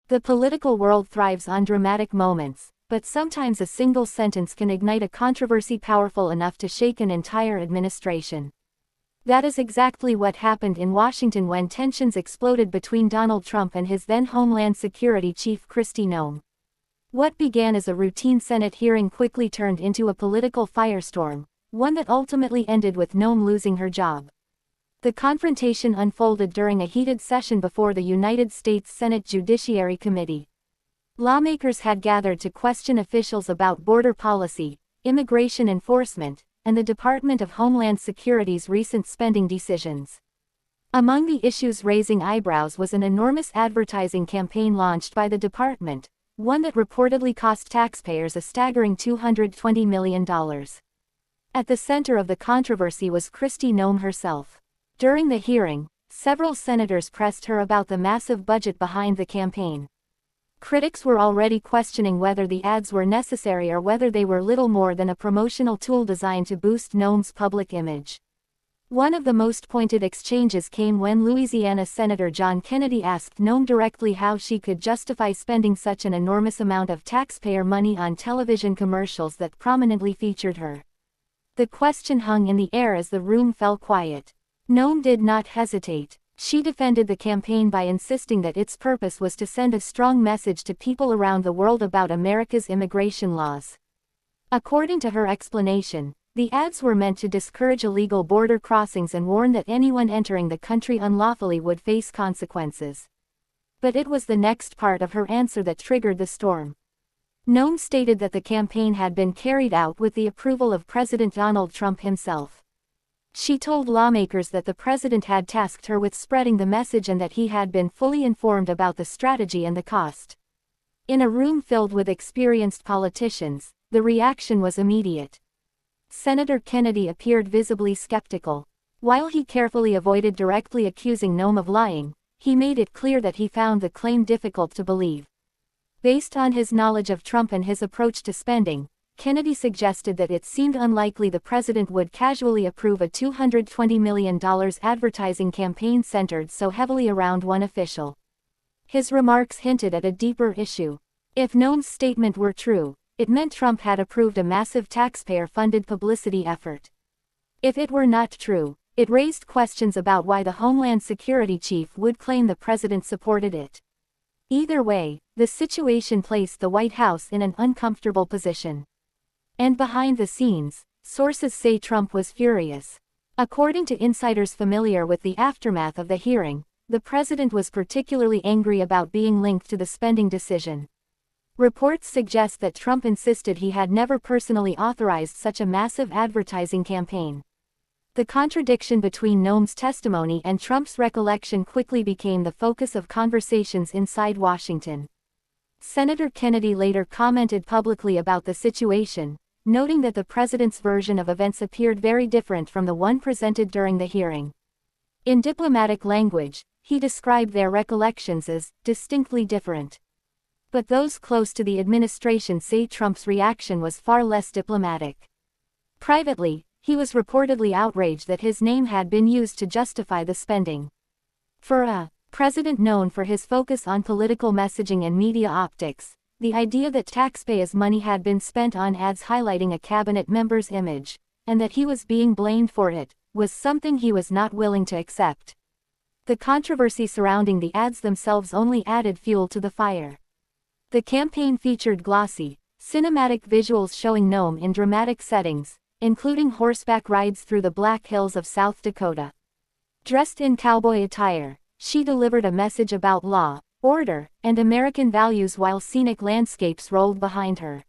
The political world thrives on dramatic moments, but sometimes a single sentence can ignite a controversy powerful enough to shake an entire administration. That is exactly what happened in Washington when tensions exploded between Donald Trump and his then Homeland Security Chief Kristi Noem. What began as a routine Senate hearing quickly turned into a political firestorm, one that ultimately ended with Noem losing her job. The confrontation unfolded during a heated session before the United States Senate Judiciary Committee. Lawmakers had gathered to question officials about border policy, immigration enforcement, and the Department of Homeland Security's recent spending decisions. Among the issues raising eyebrows was an enormous advertising campaign launched by the department, one that reportedly cost taxpayers a staggering $220 million. At the center of the controversy was Kristi Noem herself. During the hearing, several senators pressed her about the massive budget behind the campaign. Critics were already questioning whether the ads were necessary or whether they were little more than a promotional tool designed to boost Noem's public image. One of the most pointed exchanges came when Louisiana Senator John Kennedy asked Noem directly how she could justify spending such an enormous amount of taxpayer money on television commercials that prominently featured her. The question hung in the air as the room fell quiet. Noem did not hesitate. She defended the campaign by insisting that its purpose was to send a strong message to people around the world about America's immigration laws. According to her explanation, the ads were meant to discourage illegal border crossings and warn that anyone entering the country unlawfully would face consequences. But it was the next part of her answer that triggered the storm. Noem stated that the campaign had been carried out with the approval of President Donald Trump himself. She told lawmakers that the president had tasked her with spreading the message and that he had been fully informed about the strategy and the cost. In a room filled with experienced politicians, the reaction was immediate. Senator Kennedy appeared visibly skeptical. While he carefully avoided directly accusing Noem of lying, he made it clear that he found the claim difficult to believe. Based on his knowledge of Trump and his approach to spending, Kennedy suggested that it seemed unlikely the president would casually approve a $220 million advertising campaign centered so heavily around one official. His remarks hinted at a deeper issue. If Noem's statement were true, it meant Trump had approved a massive taxpayer-funded publicity effort. If it were not true, it raised questions about why the Homeland Security chief would claim the president supported it. Either way, the situation placed the White House in an uncomfortable position. And behind the scenes, sources say Trump was furious. According to insiders familiar with the aftermath of the hearing, the president was particularly angry about being linked to the spending decision. Reports suggest that Trump insisted he had never personally authorized such a massive advertising campaign. The contradiction between Noem's testimony and Trump's recollection quickly became the focus of conversations inside Washington. Senator Kennedy later commented publicly about the situation, noting that the president's version of events appeared very different from the one presented during the hearing. In diplomatic language, he described their recollections as distinctly different. But those close to the administration say Trump's reaction was far less diplomatic. Privately, he was reportedly outraged that his name had been used to justify the spending. For a president known for his focus on political messaging and media optics, the idea that taxpayers' money had been spent on ads highlighting a cabinet member's image, and that he was being blamed for it, was something he was not willing to accept. The controversy surrounding the ads themselves only added fuel to the fire. The campaign featured glossy, cinematic visuals showing Noem in dramatic settings, including horseback rides through the Black Hills of South Dakota. Dressed in cowboy attire, she delivered a message about law, order, and American values while scenic landscapes rolled behind her.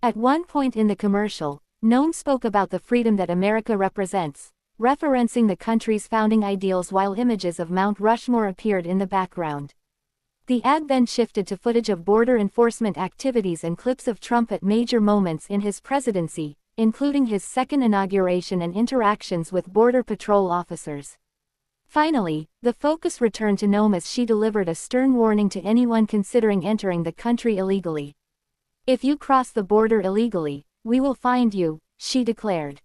At one point in the commercial, Noem spoke about the freedom that America represents, referencing the country's founding ideals while images of Mount Rushmore appeared in the background. The ad then shifted to footage of border enforcement activities and clips of Trump at major moments in his presidency, including his second inauguration and interactions with Border Patrol officers. Finally, the focus returned to Noem as she delivered a stern warning to anyone considering entering the country illegally. "If you cross the border illegally, we will find you," she declared.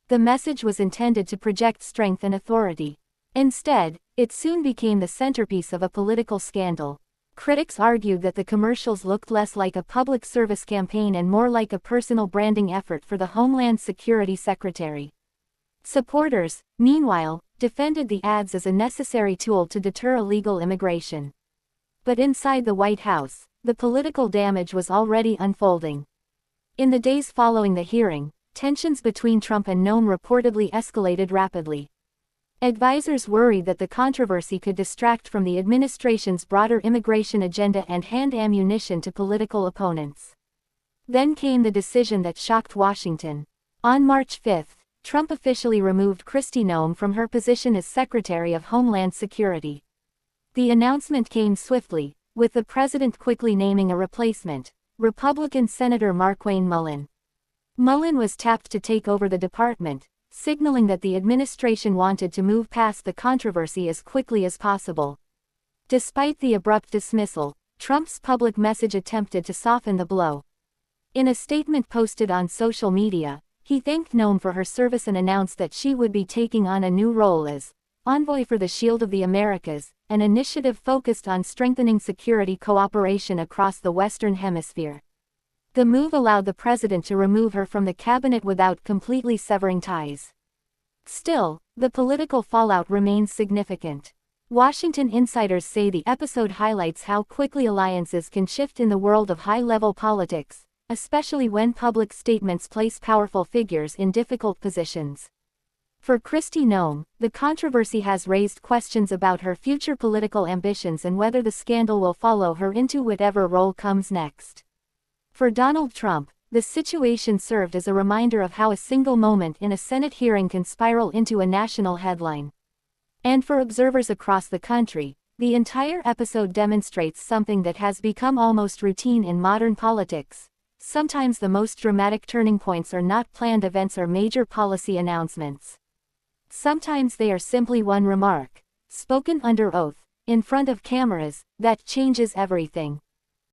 The message was intended to project strength and authority. Instead, it soon became the centerpiece of a political scandal. Critics argued that the commercials looked less like a public service campaign and more like a personal branding effort for the Homeland Security Secretary. Supporters, meanwhile, defended the ads as a necessary tool to deter illegal immigration. But inside the White House, the political damage was already unfolding. In the days following the hearing, tensions between Trump and Noem reportedly escalated rapidly. Advisors worried that the controversy could distract from the administration's broader immigration agenda and hand ammunition to political opponents. Then came the decision that shocked Washington. On March 5, Trump officially removed Kristi Noem from her position as Secretary of Homeland Security. The announcement came swiftly, with the president quickly naming a replacement, Republican Senator Markwayne Mullin. Mullin was tapped to take over the department, signaling that the administration wanted to move past the controversy as quickly as possible. Despite the abrupt dismissal, Trump's public message attempted to soften the blow. In a statement posted on social media, he thanked Noem for her service and announced that she would be taking on a new role as Envoy for the Shield of the Americas, an initiative focused on strengthening security cooperation across the Western Hemisphere. The move allowed the president to remove her from the cabinet without completely severing ties. Still, the political fallout remains significant. Washington insiders say the episode highlights how quickly alliances can shift in the world of high-level politics, especially when public statements place powerful figures in difficult positions. For Kristi Noem, the controversy has raised questions about her future political ambitions and whether the scandal will follow her into whatever role comes next. For Donald Trump, the situation served as a reminder of how a single moment in a Senate hearing can spiral into a national headline. And for observers across the country, the entire episode demonstrates something that has become almost routine in modern politics. Sometimes the most dramatic turning points are not planned events or major policy announcements. Sometimes they are simply one remark, spoken under oath, in front of cameras, that changes everything.